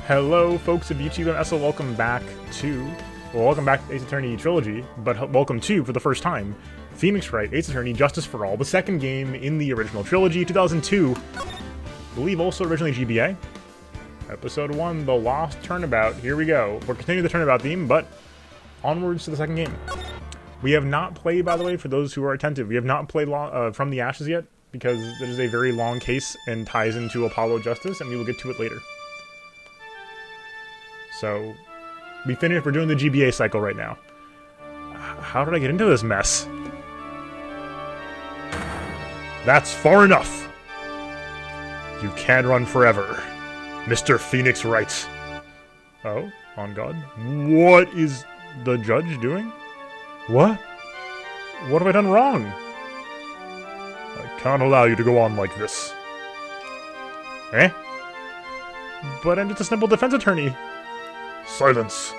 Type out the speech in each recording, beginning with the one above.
Hello, folks of YouTube and also welcome back to Ace Attorney Trilogy, but welcome to, for the first time, Phoenix Wright, Ace Attorney Justice for All, the second game in the original trilogy, 2002, I believe also originally GBA. Episode 1, The Lost Turnabout. Here we go. We're continuing the turnabout theme, but onwards to the second game. We have not played, by the way, for those who are attentive, we have not played From the Ashes yet, because it is a very long case and ties into Apollo Justice, and we will get to it later. So, we're doing the GBA cycle right now. How did I get into this mess? That's far enough! You can run forever, Mr. Phoenix Wright. Oh, on God. What is the judge doing? What? What have I done wrong? I can't allow you to go on like this. Eh? But I'm just a simple defense attorney. Silence!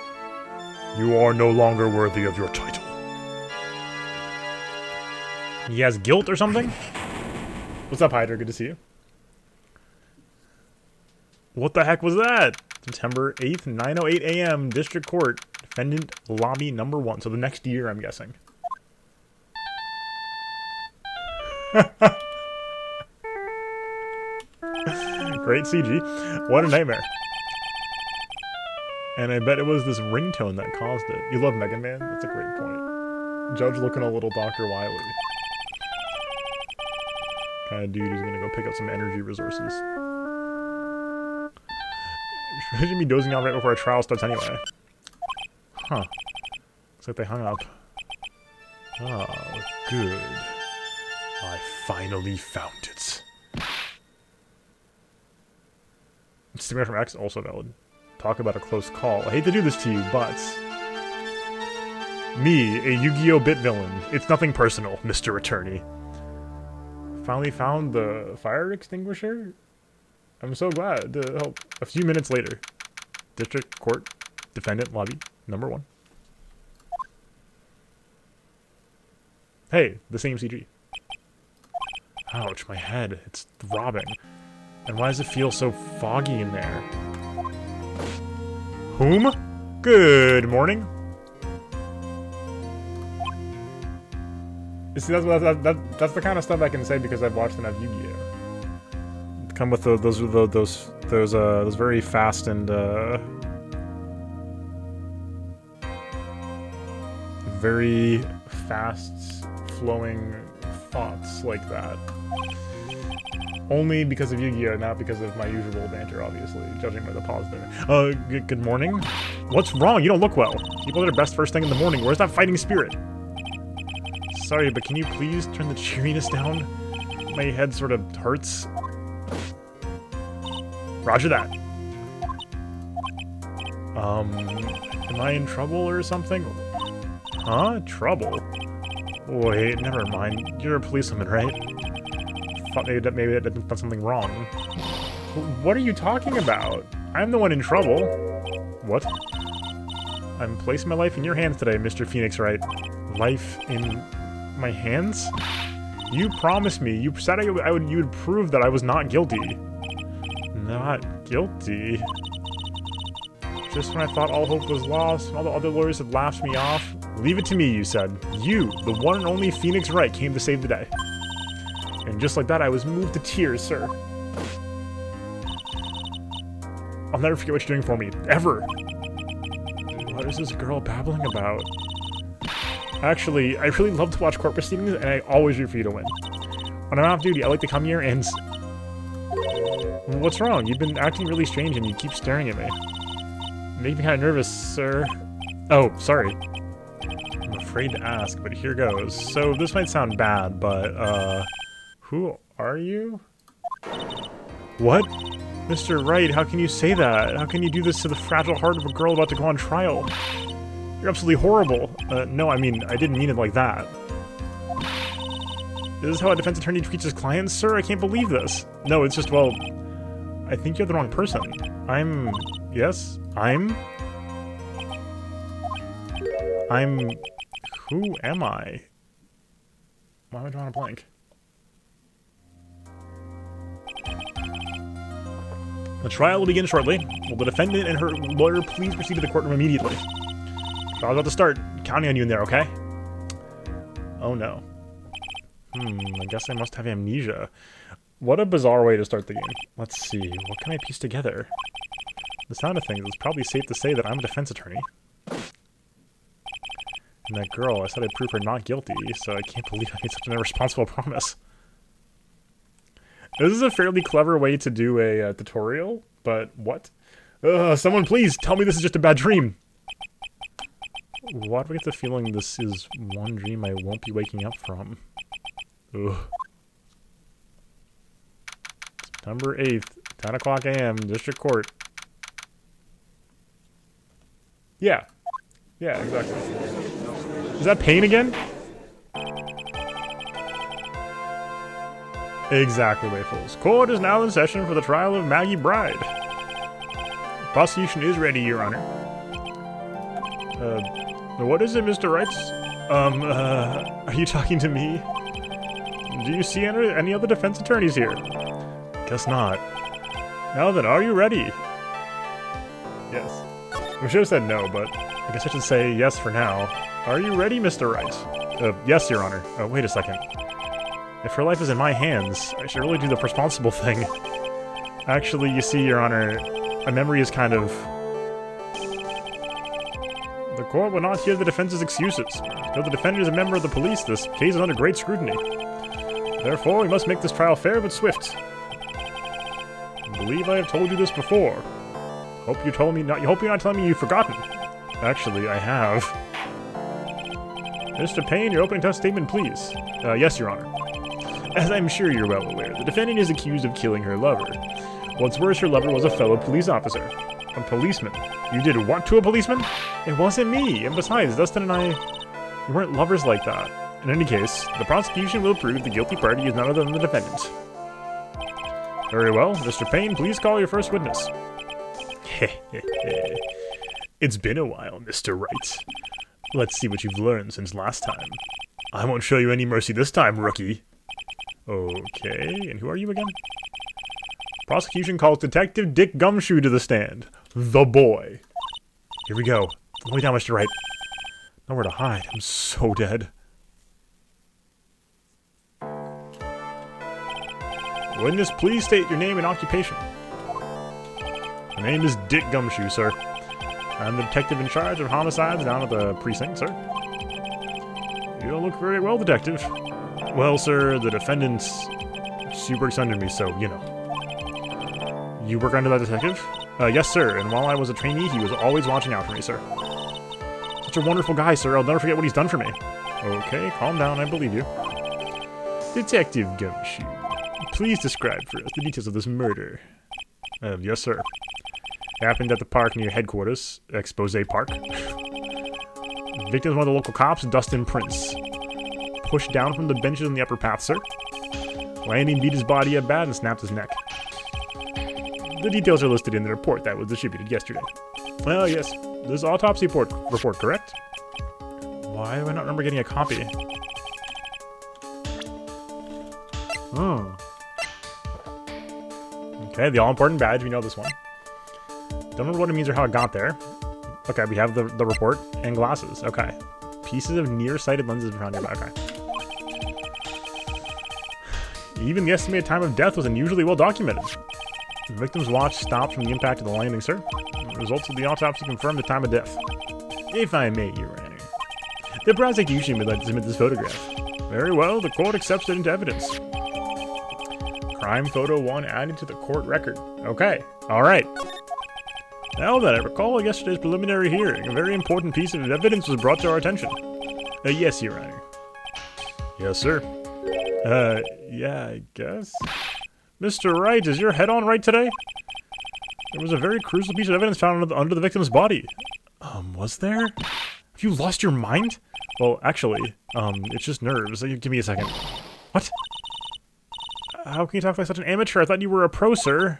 You are no longer worthy of your title. He has guilt or something? What's up, Hydra? Good to see you. What the heck was that? September 8th, 9:08 a.m. District Court. Defendant Lobby number 1. So the next year, I'm guessing. Great CG. What a nightmare. And I bet it was this ringtone that caused it. You love Mega Man? That's a great point. Judge looking a little Dr. Wily. Kind of dude who's gonna go pick up some energy resources. Imagine me dozing off right before a trial starts anyway. Huh. Looks like they hung up. Oh, good. I finally found it. Stimulator from X, also valid. Talk about a close call. I hate to do this to you, but... Me, a Yu-Gi-Oh! Bit villain. It's nothing personal, Mr. Attorney. Finally found the fire extinguisher? I'm so glad to help. A few minutes later. District Court, Defendant Lobby, number 1. Hey, the same CG. Ouch, my head. It's throbbing. And why does it feel so foggy in there? Whom? Good morning. You see, that's the kind of stuff I can say because I've watched enough Yu-Gi-Oh. Come with those very fast and very fast flowing thoughts like that. Only because of Yu-Gi-Oh, not because of my usual banter, obviously, judging by the pause there. Good morning? What's wrong? You don't look well. People are their best first thing in the morning. Where's that fighting spirit? Sorry, but can you please turn the cheeriness down? My head sort of hurts. Roger that. Am I in trouble or something? Huh? Trouble? Wait, never mind. You're a policeman, right? Thought maybe that done something wrong. What are you talking about? I'm the one in trouble. What? I'm placing my life in your hands today, Mr. Phoenix Wright. Life in my hands? You promised me. You said you would prove that I was not guilty. Not guilty? Just when I thought all hope was lost and all the other lawyers had laughed me off. Leave it to me, you said. You, the one and only Phoenix Wright, came to save the day. And just like that, I was moved to tears, sir. I'll never forget what you're doing for me. Ever. What is this girl babbling about? Actually, I really love to watch court proceedings, and I always root for you to win. When I'm off duty, I like to come here and... What's wrong? You've been acting really strange, and you keep staring at me. Make me kind of nervous, sir. Oh, sorry. I'm afraid to ask, but here goes. So, this might sound bad, but, who are you? What? Mr. Wright, how can you say that? How can you do this to the fragile heart of a girl about to go on trial? You're absolutely horrible. No, I mean, I didn't mean it like that. Is this how a defense attorney treats his clients, sir? I can't believe this. No, it's just, well, I think you're the wrong person. Yes? Who am I? Why am I drawing a blank? The trial will begin shortly. Will the defendant and her lawyer please proceed to the courtroom immediately? Trial's about to start. Counting on you in there, okay? Oh no. I guess I must have amnesia. What a bizarre way to start the game. Let's see, what can I piece together? The sound of things, it's probably safe to say that I'm a defense attorney. And that girl, I said I'd prove her not guilty, so I can't believe I made such an irresponsible promise. This is a fairly clever way to do a tutorial, but what? Someone please tell me this is just a bad dream! Why do I get the feeling this is one dream I won't be waking up from? Ugh. September 8th, 10 o'clock a.m., District Court. Yeah. Yeah, exactly. Is that pain again? Exactly, Wayfuls. Court is now in session for the trial of Maggie Bride. Prosecution is ready, Your Honor. What is it, Mr. Wright? Are you talking to me? Do you see any other defense attorneys here? Guess not. Now then, are you ready? Yes. We should have said no, but I guess I should say yes for now. Are you ready, Mr. Wright? Yes, Your Honor. Wait a second. If her life is in my hands, I should really do the responsible thing. Actually, you see, Your Honor, my memory is kind of... The court will not hear the defense's excuses. Though the defendant is a member of the police, this case is under great scrutiny. Therefore, we must make this trial fair but swift. I believe I have told you this before. Hope you're not telling me you've forgotten. Actually, I have. Mr. Payne, your opening statement, please. Yes, Your Honor. As I'm sure you're well aware, the defendant is accused of killing her lover. What's worse, her lover was a fellow police officer. A policeman. You did what to a policeman? It wasn't me. And besides, Dustin and I... We weren't lovers like that. In any case, the prosecution will prove the guilty party is none other than the defendant. Very well. Mr. Payne, please call your first witness. It's been a while, Mr. Wright. Let's see what you've learned since last time. I won't show you any mercy this time, rookie. Okay, and who are you again? Prosecution calls Detective Dick Gumshoe to the stand. The boy. Here we go. Lay down, Mr. Wright. Nowhere to hide. I'm so dead. Witness, please state your name and occupation. My name is Dick Gumshoe, sir. I'm the detective in charge of homicides down at the precinct, sir. You don't look very well, detective. Well, sir, the defendant's... She works under me, so, you know. You work under that detective? Yes, sir, and while I was a trainee, he was always watching out for me, sir. Such a wonderful guy, sir. I'll never forget what he's done for me. Okay, calm down, I believe you. Detective Gumshoe, please describe for us the details of this murder. Yes, sir. It happened at the park near headquarters, Expose Park. Victim is one of the local cops, Dustin Prince. Pushed down from the benches in the upper path, sir. Landing beat his body up bad and snapped his neck. The details are listed in the report that was distributed yesterday. Well, yes, this is autopsy report, correct? Why do I not remember getting a copy? Oh. Okay, the all-important badge, we know this one. Don't remember what it means or how it got there. Okay, we have the report and glasses. Okay. Pieces of nearsighted lenses around nearby. Okay. Even the estimated time of death was unusually well documented. The victim's watch stopped from the impact of the landing, sir. The results of the autopsy confirmed the time of death. If I may, Your Honor. The prosecution would like to submit this photograph. Very well, the court accepts it into evidence. Crime photo 1 added to the court record. Okay, alright. Now that I recall yesterday's preliminary hearing, a very important piece of evidence was brought to our attention. Yes, Your Honor. Yes, sir. Yeah, I guess. Mr. Wright, is your head on right today? There was a very crucial piece of evidence found under the victim's body. Was there? Have you lost your mind? Well, actually, it's just nerves. Give me a second. What? How can you talk like such an amateur? I thought you were a pro, sir.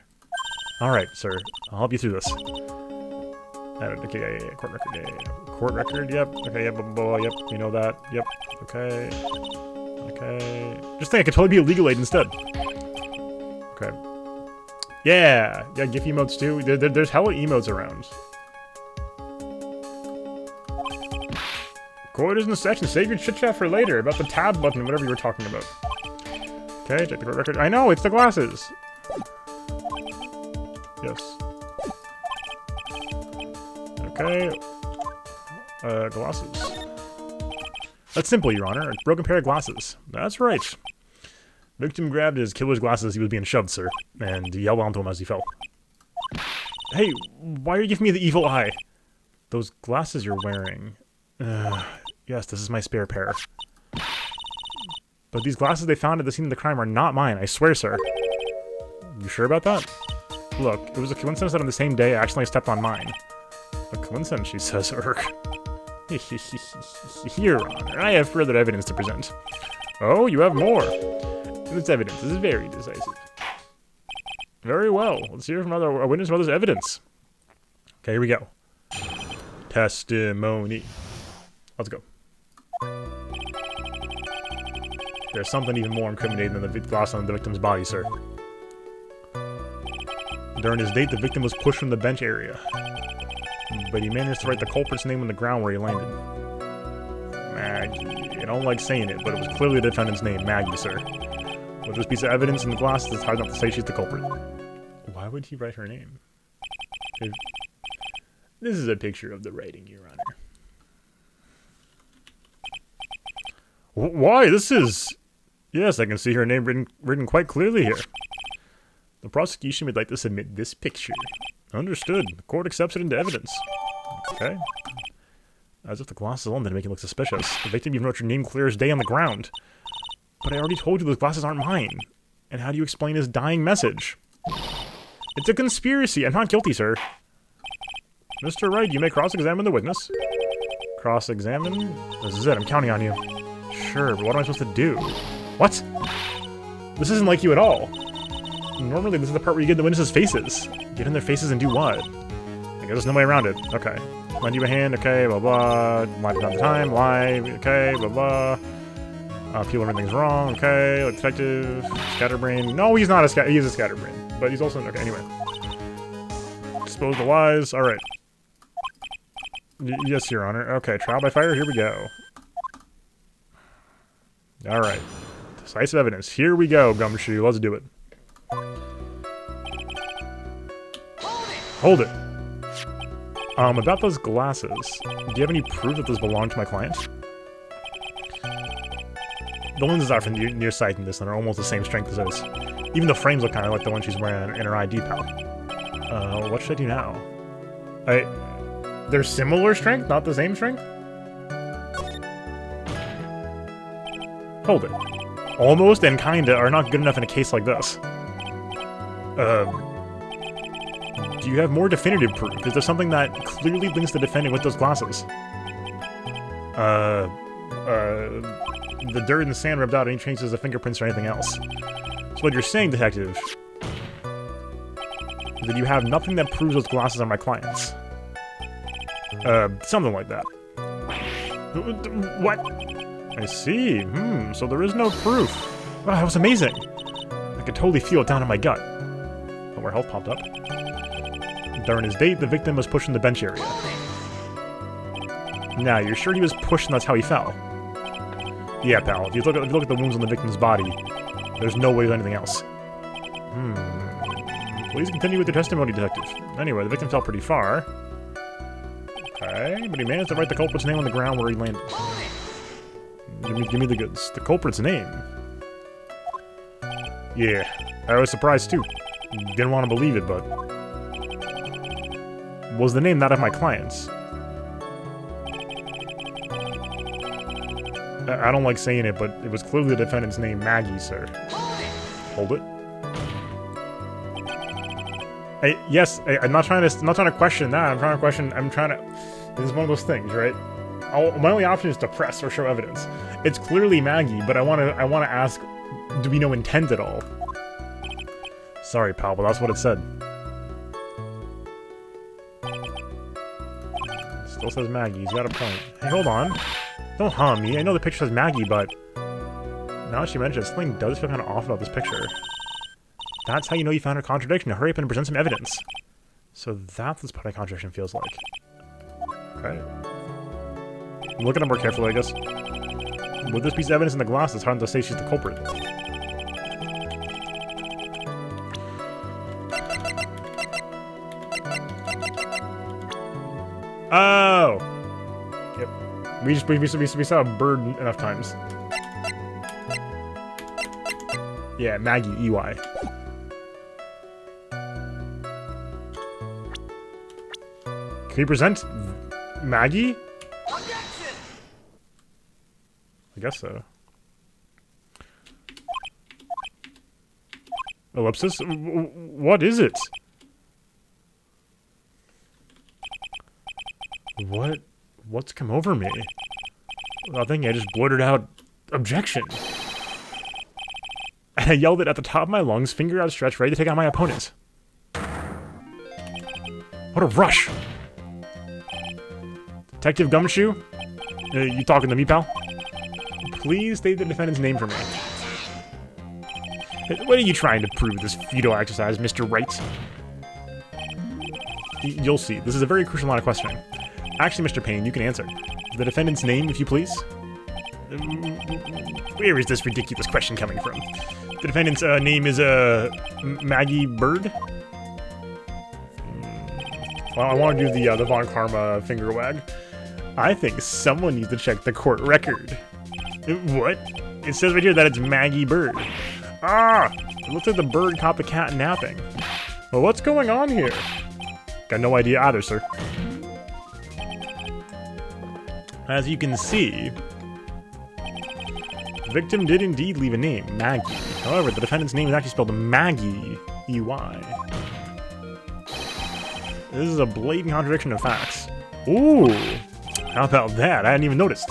Alright, sir. I'll help you through this. Okay, yeah. Court record, yeah. Court record, yep. Okay, yep, yep. We know that. Yep. Okay. Okay. Just think I could totally be a legal aid instead. Okay. Yeah, GIF emotes too. There's hella emotes around. Quarters in the section. Save your chit chat for later about the tab button, whatever you were talking about. Okay, check the record. I know, it's the glasses. Yes. Okay. Glasses. That's simple, Your Honor. A broken pair of glasses. That's right. Victim grabbed his killer's glasses as he was being shoved, sir, and yelled onto him as he fell. Hey, why are you giving me the evil eye? Those glasses you're wearing. Yes, this is my spare pair. But these glasses they found at the scene of the crime are not mine, I swear, sir. You sure about that? Look, it was a coincidence that on the same day I accidentally stepped on mine. A coincidence, she says, Urk. Your Honor, I have further evidence to present. Oh, you have more. This evidence is very decisive. Very well. Let's hear from a witness of others' evidence. Okay, here we go. Testimony. Let's go. There's something even more incriminating than the glass on the victim's body, sir. During his date, the victim was pushed from the bench area. But he managed to write the culprit's name on the ground where he landed. Maggie. I don't like saying it, but it was clearly the defendant's name, Maggie, sir. With this piece of evidence in the glasses, it's hard not to say she's the culprit. Why would he write her name? This is a picture of the writing, Your Honor. Why? This is... Yes, I can see her name written quite clearly here. The prosecution would like to submit this picture. Understood. The court accepts it into evidence. Okay. As if the glasses alone didn't make it look suspicious. The victim even wrote your name clear as day on the ground. But I already told you those glasses aren't mine. And how do you explain his dying message? It's a conspiracy. I'm not guilty, sir. Mr. Wright, you may cross-examine the witness. Cross-examine? This is it. I'm counting on you. Sure, but what am I supposed to do? What? This isn't like you at all. Normally, this is the part where you get the witnesses' faces. Get in their faces and do what? I guess there's no way around it. Okay. Lend you a hand, okay, blah blah. Live another time, live, okay, blah blah. People everything's wrong, okay. Like detective, scatterbrain. No, he's not a he's a scatterbrain. But he's also, okay, anyway. Expose the lies, alright. Yes, Your Honor. Okay, trial by fire, here we go. Alright. Decisive evidence. Here we go, Gumshoe. Let's do it. Hold it. About those glasses, do you have any proof that those belong to my client? The lenses are from near sight in this and are almost the same strength as this. Even the frames look kind of like the one she's wearing in her ID pal. What should I do now? They're similar strength, not the same strength? Hold it. Almost and kinda are not good enough in a case like this. Do you have more definitive proof? Is there something that clearly links the defendant with those glasses? The dirt and the sand rubbed out any traces of fingerprints or anything else. So what you're saying, detective, is that you have nothing that proves those glasses are my client's. Something like that. What? I see. So there is no proof. Wow, that was amazing. I could totally feel it down in my gut. Oh, where health popped up. During his date, the victim was pushed in the bench area. Now, you're sure he was pushed and that's how he fell? Yeah, pal. If you look at the wounds on the victim's body, there's no way there's anything else. Please continue with your testimony, detective. Anyway, the victim fell pretty far. Okay, but he managed to write the culprit's name on the ground where he landed. Give me the goods. The culprit's name. Yeah, I was surprised too. Didn't want to believe it, but... Was the name that of my client's? I don't like saying it, but it was clearly the defendant's name, Maggie, sir. Hold it. Yes, I'm not trying to question that. I'm trying to. This is one of those things, right? My only option is to press or show evidence. It's clearly Maggie, but I want to ask, do we know intent at all? Sorry, pal, but that's what it said. It still says Maggie. He's got a point. Hey, hold on. Don't harm me. I know the picture says Maggie, but now that she mentions it, something does feel kind of off about this picture. That's how you know you found a contradiction. Hurry up and present some evidence. So that's what spotting contradiction feels like. Okay. Look at it more carefully, I guess. With this piece of evidence in the glass, it's hard to say she's the culprit. Oh! Yep. We saw a bird enough times. Yeah, Maggie, EY. Can we present Maggie? Objection! I guess so. Ellipsis? What is it? What's come over me? I think I just blurted out, objection. And I yelled it at the top of my lungs, finger outstretched, ready to take on my opponent. What a rush! Detective Gumshoe? You talking to me, pal? Please state the defendant's name for me. What are you trying to prove, this futile exercise, Mr. Wright? You'll see. This is a very crucial line of questioning. Actually, Mr. Payne, you can answer. The defendant's name, if you please? Where is this ridiculous question coming from? The defendant's name is, Maggie Bird? Well, I want to do the Von Karma finger wag. I think someone needs to check the court record. What? It says right here that it's Maggie Bird. Ah! It looks like the bird caught the cat napping. Well, what's going on here? Got no idea either, sir. As you can see, the victim did indeed leave a name, Maggie. However, the defendant's name is actually spelled Maggie, E-Y. This is a blatant contradiction of facts. Ooh! How about that? I hadn't even noticed.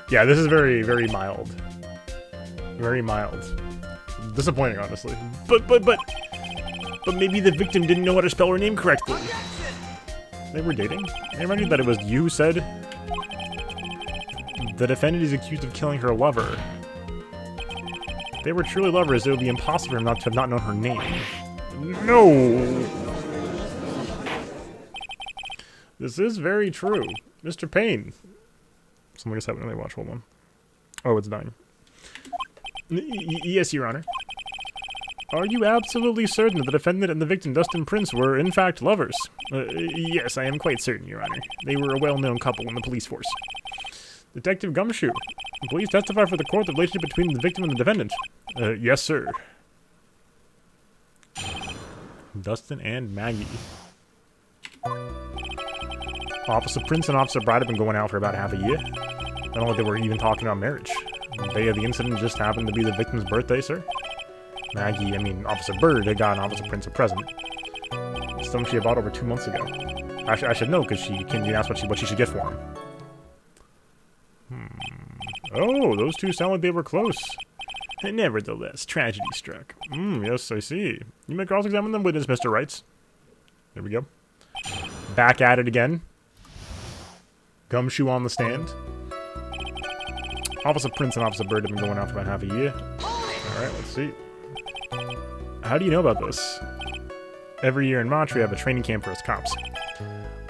Yeah, this is very, very mild. Very mild. Disappointing, honestly. But maybe the victim didn't know how to spell her name correctly. They were dating? I remind you that it was you who said the defendant is accused of killing her lover. If they were truly lovers, it would be impossible for him not to have not known her name. No! This is very true. Mr. Payne. Something just happened when I watch. Hold on. Oh, it's dying. Yes, Your Honor. Are you absolutely certain that the defendant and the victim, Dustin Prince, were in fact lovers? Yes, I am quite certain, Your Honor. They were a well-known couple in the police force. Detective Gumshoe, please testify for the court the relationship between the victim and the defendant. Yes, sir. Dustin and Maggie. Officer Prince and Officer Bright have been going out for about half a year. I don't know if they were even talking about marriage. The day of the incident just happened to be the victim's birthday, sir. Maggie, I mean, Officer Bird had gotten Officer Prince a present. Something she had bought over 2 months ago. I should know, because she can ask what she should get for him. Oh, those two sound like they were close. Nevertheless, tragedy struck. Yes, I see. You may cross-examine them witness, Mr. Wright. There we go. Back at it again. Gumshoe on the stand. Officer Prince and Officer Bird have been going out for about half a year. Alright, let's see. How do you know about this? Every year in March, we have a training camp for us cops.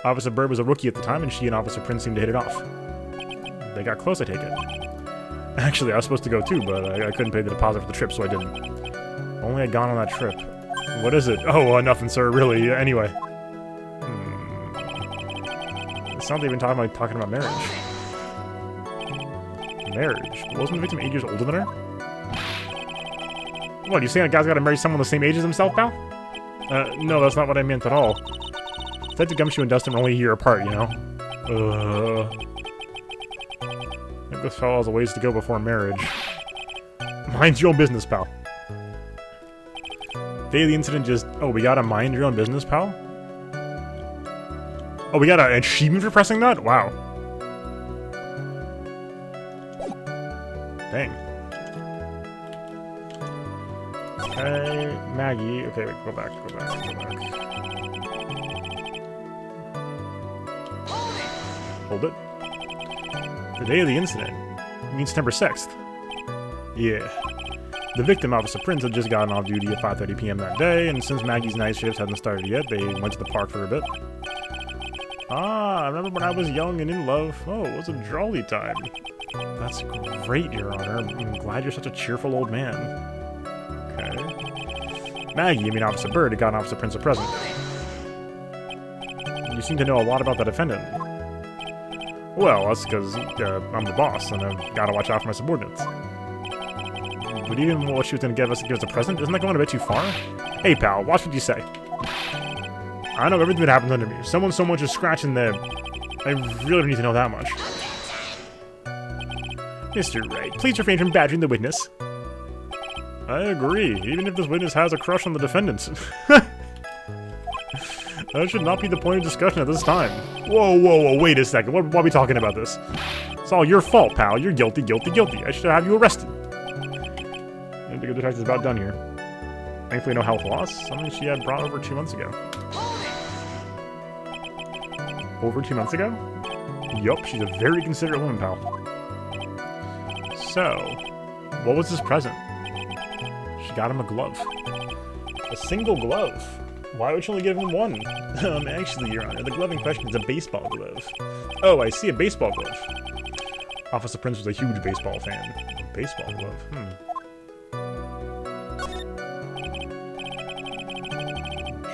Officer Bird was a rookie at the time, and she and Officer Prince seemed to hit it off. They got close, I take it. Actually, I was supposed to go too, but I couldn't pay the deposit for the trip, so I didn't. Only I'd gone on that trip. What is it? Oh, nothing, sir, really. Anyway. It's not even talking about marriage. Marriage? Wasn't the victim 8 years older than her? What, you saying a guy's gotta marry someone the same age as himself, pal? No, that's not what I meant at all. Detective Gumshoe and Dustin are only a year apart, you know? I think this fellow has a ways to go before marriage. Mind your own business, pal. Day of the incident just... Oh, we got a mind your own business, pal? Oh, we got an achievement for pressing that? Wow. Dang. Okay, Maggie. Okay, wait, go back. Hold it. The day of the incident. You mean September 6th? Yeah. The victim, Officer Prince, had just gotten off duty at 5:30 p.m. that day, and since Maggie's night shift hadn't started yet, they went to the park for a bit. Ah, I remember when I was young and in love. Oh, it was a jolly time. That's great, Your Honor. I'm glad you're such a cheerful old man. Okay. Maggie, Officer Bird, had gotten Officer Prince a present. You seem to know a lot about the defendant. Well, that's because I'm the boss, and I've got to watch out for my subordinates. But even what she was going to give us a present, isn't that going a bit too far? Hey, pal, watch what you say. I know everything that happens under me. If someone so much as scratching there, I really don't need to know that much. Mr. Wright, please refrain from badgering the witness. I agree, even if this witness has a crush on the defendants. That should not be the point of discussion at this time. Whoa, wait a second. Why are we talking about this? It's all your fault, pal. You're guilty. I should have you arrested. I think the detective's about done here. Thankfully, no health loss. Something she had brought over 2 months ago. Over 2 months ago? Yup, she's a very considerate woman, pal. So, what was his present? She got him a glove. A single glove? Why would she only give him one? Actually, Your Honor, the glove in question is a baseball glove. Oh, I see, a baseball glove. Officer Prince was a huge baseball fan. A baseball glove,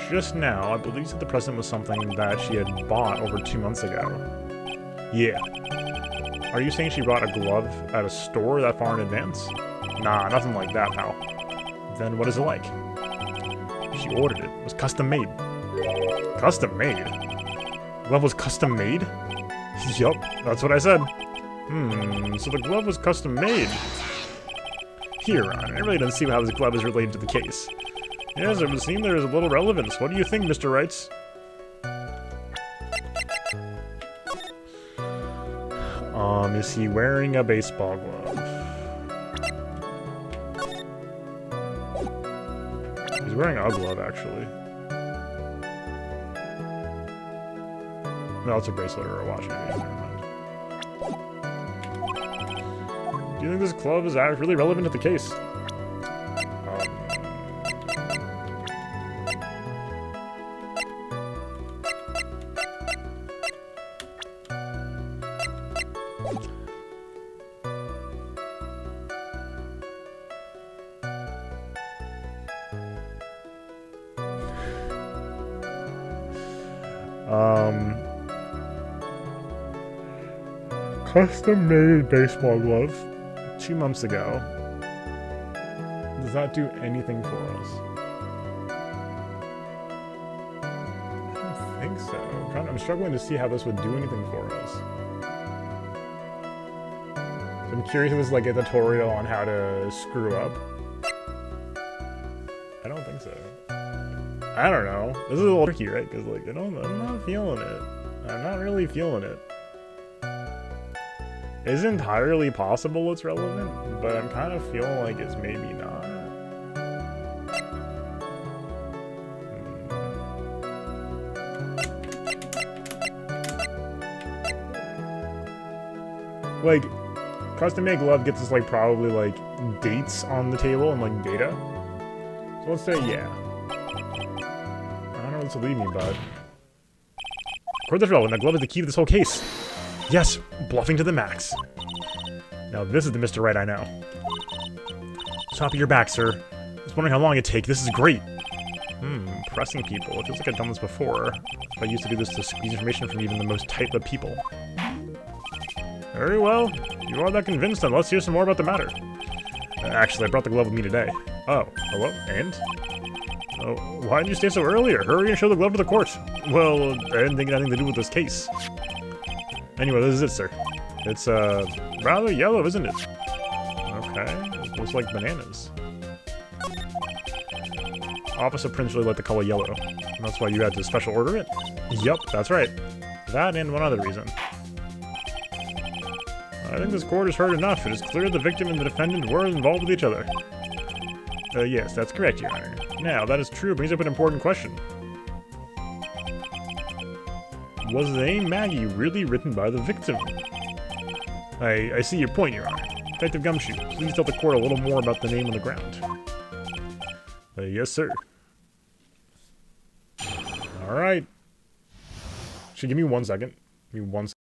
Just now, I believe that the present was something that she had bought over 2 months ago. Yeah. Are you saying she bought a glove at a store that far in advance? Nah, nothing like that, pal. Then what is it like? She ordered it. It was custom made. Custom made? Glove was custom made? Yup, that's what I said. So the glove was custom made. Here, I really don't see how this glove is related to the case. Yes, it would seem there is a little relevance. What do you think, Mr. Wright? Is he wearing a baseball glove? He's wearing a glove, actually. No, it's a bracelet or a watch, maybe. Never mind. Do you think this glove is really relevant to the case? Custom-made baseball glove 2 months ago. Does that do anything for us? I don't think so. I'm struggling to see how this would do anything for us. So I'm curious if this is like a tutorial on how to screw up. I don't think so. I don't know. This is a little tricky, right? Because like, I'm not feeling it. I'm not really feeling it. It's entirely possible it's relevant, but I'm kind of feeling like it's maybe not. Like, custom-made glove gets us like probably like dates on the table and like data. So let's say yeah. I don't know what to lead me, bud. According to this relevant, the glove is the key to this whole case. Yes, bluffing to the max. Now this is the Mr. Wright I know. Top of your back, sir. Just wondering how long it'd take. This is great. Pressing people. It feels like I've done this before. If I used to do this to squeeze information from even the most tight-lipped people. Very well. You are that convinced, then let's hear some more about the matter. Actually, I brought the glove with me today. Oh, hello? And? Oh, why didn't you stay so earlier? Hurry and show the glove to the court. Well, I didn't think it had anything to do with this case. Anyway, this is it, sir. It's, rather yellow, isn't it? Okay, it looks like bananas. Officer Prince really liked the color yellow. And that's why you had to special order it? Yup, that's right. That and one other reason. I think this court has heard enough. It is clear the victim and the defendant were involved with each other. Yes, that's correct, Your Honor. Now, that is true brings up an important question. Was the name Maggie really written by the victim? I see your point, Your Honor. Detective Gumshoe, please tell the court a little more about the name on the ground. Yes, sir. Alright. Should give me 1 second. Give me 1 second.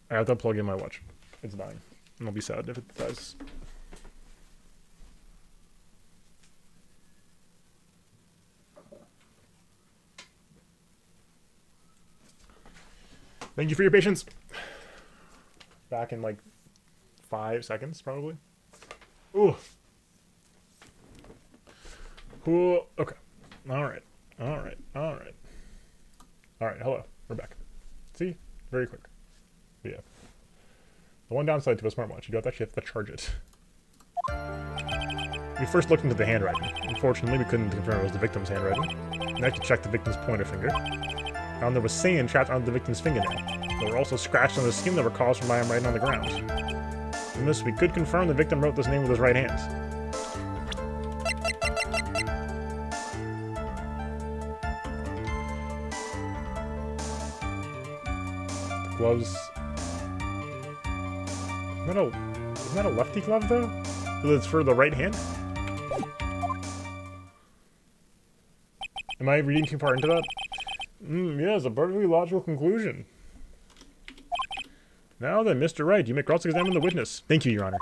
I have to plug in my watch. It's dying. And I'll be sad if it dies. Thank you for your patience. Back in like 5 seconds, probably. Ooh. Ooh. Okay. Alright. Alright. Alright. Alright, hello. We're back. See? Very quick. But yeah. The one downside to a smartwatch, you don't actually have to charge it. We first looked into the handwriting. Unfortunately, we couldn't confirm it was the victim's handwriting. Next, we checked the victim's pointer finger. Found there was sand trapped on the victim's fingernail. There were also scratches on the skin that were caused from him writing on the ground. From this, we could confirm the victim wrote this name with his right hand. The gloves... Isn't that a lefty glove, though? It's for the right hand? Am I reading too far into that? Yeah, it's a perfectly logical conclusion. Now then, Mr. Wright, you may cross-examine the witness. Thank you, Your Honor.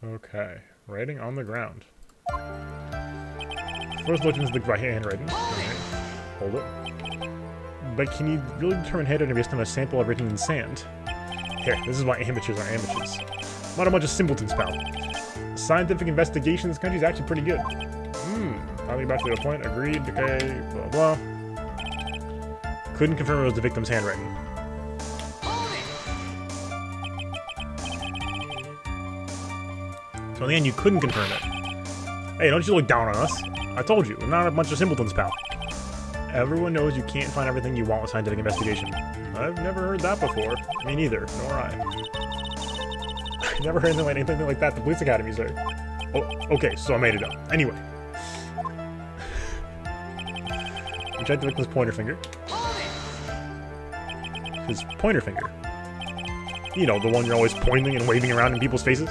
Okay, writing on the ground. First look into the right handwriting. Okay. Hold it. But can you really determine handwriting based on a sample of written in sand? Here, this is why amateurs are amateurs. Not a bunch of simpletons, pal. Scientific investigation in this country is actually pretty good. Finally back to the point. Agreed. Okay. Blah, blah. Couldn't confirm it was the victim's handwriting. So in the end, you couldn't confirm it. Hey, don't you look down on us. I told you, we're not a bunch of simpletons, pal. Everyone knows you can't find everything you want with scientific investigation. I've never heard that before. Me neither, nor I. I never heard anything like that at the police academy, sir. Oh, okay, so I made it up. Anyway. We checked the victim's pointer finger. His pointer finger. You know, the one you're always pointing and waving around in people's faces.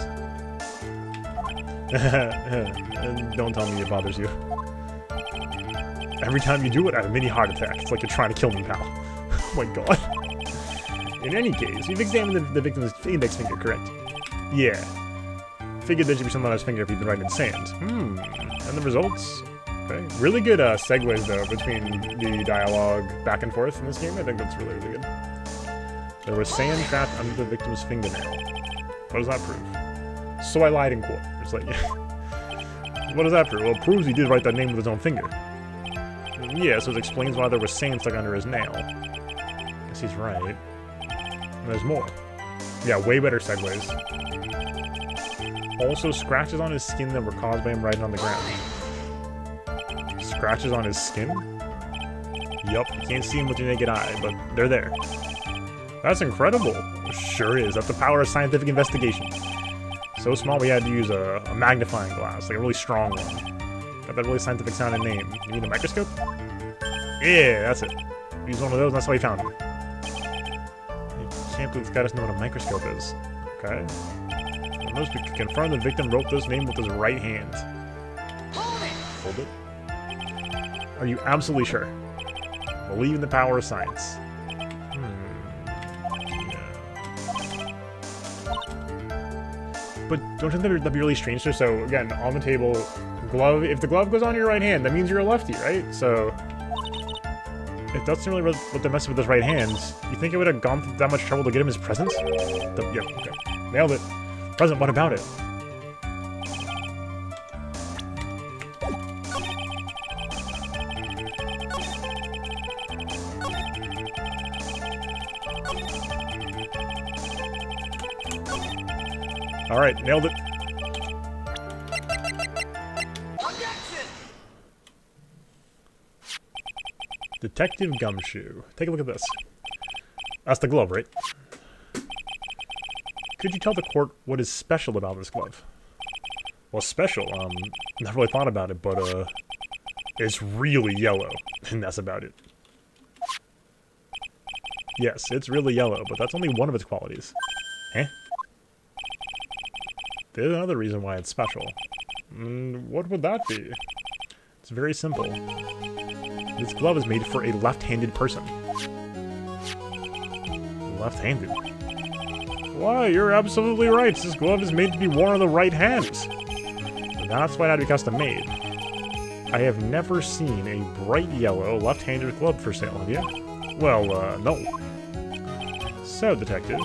Don't tell me it bothers you. Every time you do it, I have a mini heart attack. It's like you're trying to kill me, pal. Oh my god. In any case, you've examined the victim's index finger, correct? Yeah. Figured there should be something on his finger if he'd been writing in sand. And the results? Okay. Really good segues, though, between the dialogue back and forth in this game. I think that's really, really good. There was sand trapped under the victim's fingernail. What does that prove? So I lied in court. It's like, what does that prove? Well, it proves he did write that name with his own finger. Yeah, so it explains why there was sand stuck under his nail. Guess he's right. And there's more. Yeah, way better segues. Also, scratches on his skin that were caused by him writing on the ground. Scratches on his skin? Yup, you can't see them with your naked eye, but they're there. That's incredible. Sure is. That's the power of scientific investigation. So small we had to use a magnifying glass, like a really strong one. Got that really scientific sounding name. You need a microscope? Yeah, that's it. Use one of those, and that's how he found him. I can't believe this guy doesn't know what a microscope is. Okay. Most we can confirm the victim wrote this name with his right hand. Hold it. Are you absolutely sure? Believe in the power of science. But don't you think that'd be really strange, sir? So, again, on the table, glove. If the glove goes on your right hand, that means you're a lefty, right? So, if that's really what they're messing with his right hand, you think it would have gone through that much trouble to get him his presents? Yep, okay. Nailed it. Present, what about it? Alright, nailed it. Detective Gumshoe. Take a look at this. That's the glove, right? Could you tell the court what is special about this glove? Well, special, never really thought about it, but, it's really yellow, and that's about it. Yes, it's really yellow, but that's only one of its qualities. Eh? There's another reason why it's special. What would that be? It's very simple. This glove is made for a left-handed person. Left-handed? Why, you're absolutely right. This glove is made to be worn on the right hand. That's why it had to be custom made. I have never seen a bright yellow left-handed glove for sale, have you? Well, no. So, detective,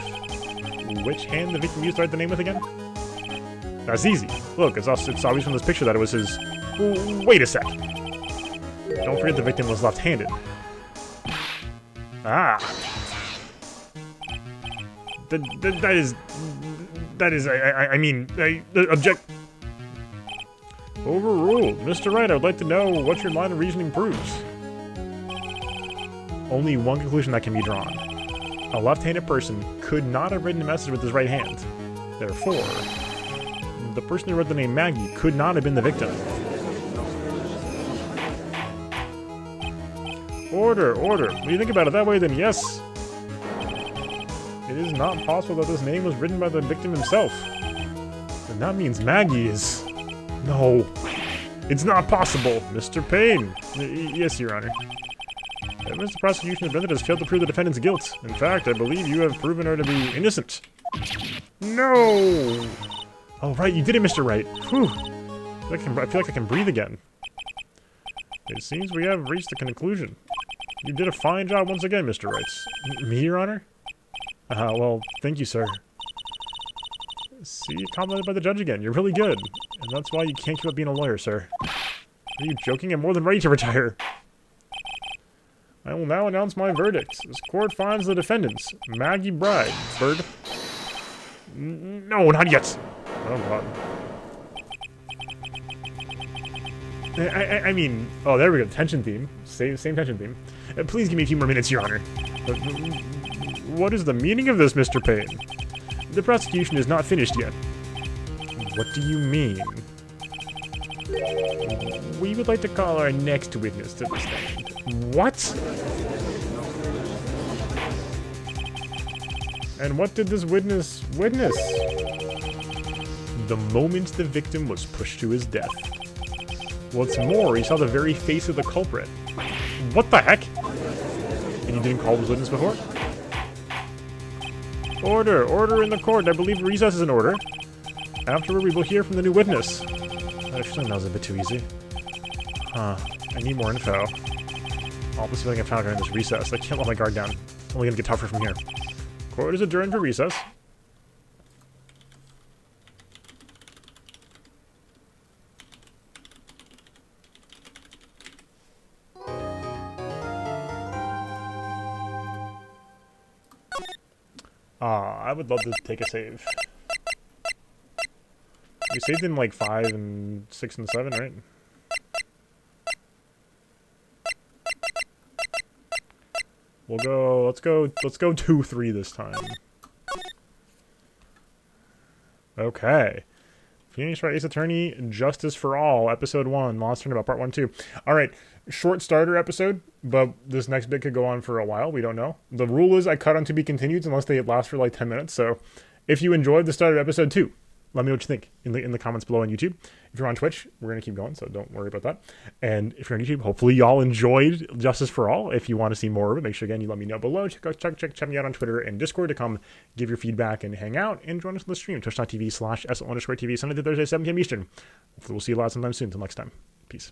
which hand the victim used to write the name with again? That's easy. Look, it's obvious from this picture that it was his... Wait a sec. Don't forget the victim was left-handed. Ah. That is, I mean, object... Overruled. Mr. Wright, I would like to know what your line of reasoning proves. Only one conclusion that can be drawn. A left-handed person could not have written a message with his right hand. Therefore, the person who wrote the name Maggie could not have been the victim. Order, order. When you think about it that way, then yes. It is not possible that this name was written by the victim himself. And that means Maggie is... No. It's not possible. Mr. Payne. Yes, Your Honor. Evidence the prosecution has has failed to prove the defendant's guilt. In fact, I believe you have proven her to be innocent. No! Oh, right, you did it, Mr. Wright. Whew. I feel like I can breathe again. It seems we have reached the conclusion. You did a fine job once again, Mr. Wright. Me, Your Honor? Well, thank you, sir. See, complimented by the judge again. You're really good. And that's why you can't keep up being a lawyer, sir. Are you joking? I'm more than ready to retire. I will now announce my verdict. This court finds the defendants, Maggie Bride, Bird. No, not yet. Oh, God. I mean, oh, there we go. Tension theme. Same tension theme. Please give me a few more minutes, Your Honor. What is the meaning of this, Mr. Payne? The prosecution is not finished yet. What do you mean? We would like to call our next witness to the stand. What? And what did this witness witness? The moment the victim was pushed to his death. What's more, he saw the very face of the culprit. What the heck? And you didn't call this witness before? Order! Order in the court! I believe recess is in order. Afterward, we will hear from the new witness. I feel like that was a bit too easy. Huh. I need more info. I'll see if I can find during this recess. I can't let my guard down. Only gonna get tougher from here. Court is adjourned for recess. I would love to take a save. We saved in like 5 and 6 and 7, right? We'll go, let's go 2-3 this time. Okay. Phoenix Wright Ace Attorney, Justice for All, Episode 1, Monster Turnabout, Part 1, 2. Alright, short starter episode, but this next bit could go on for a while, we don't know. The rule is I cut on to be continued unless they last for like 10 minutes, so if you enjoyed the start of episode 2, let me know what you think in the comments below on YouTube. If you're on Twitch, we're going to keep going, so don't worry about that. And if you're on YouTube, hopefully y'all enjoyed Justice for All. If you want to see more of it, make sure, again, you let me know below. Check me out on Twitter and Discord to come give your feedback and hang out. And join us on the stream, twitch.tv/SL_TV, Sunday to Thursday, 7 p.m. Eastern. Hopefully we'll see you a lot sometime soon. Until next time. Peace.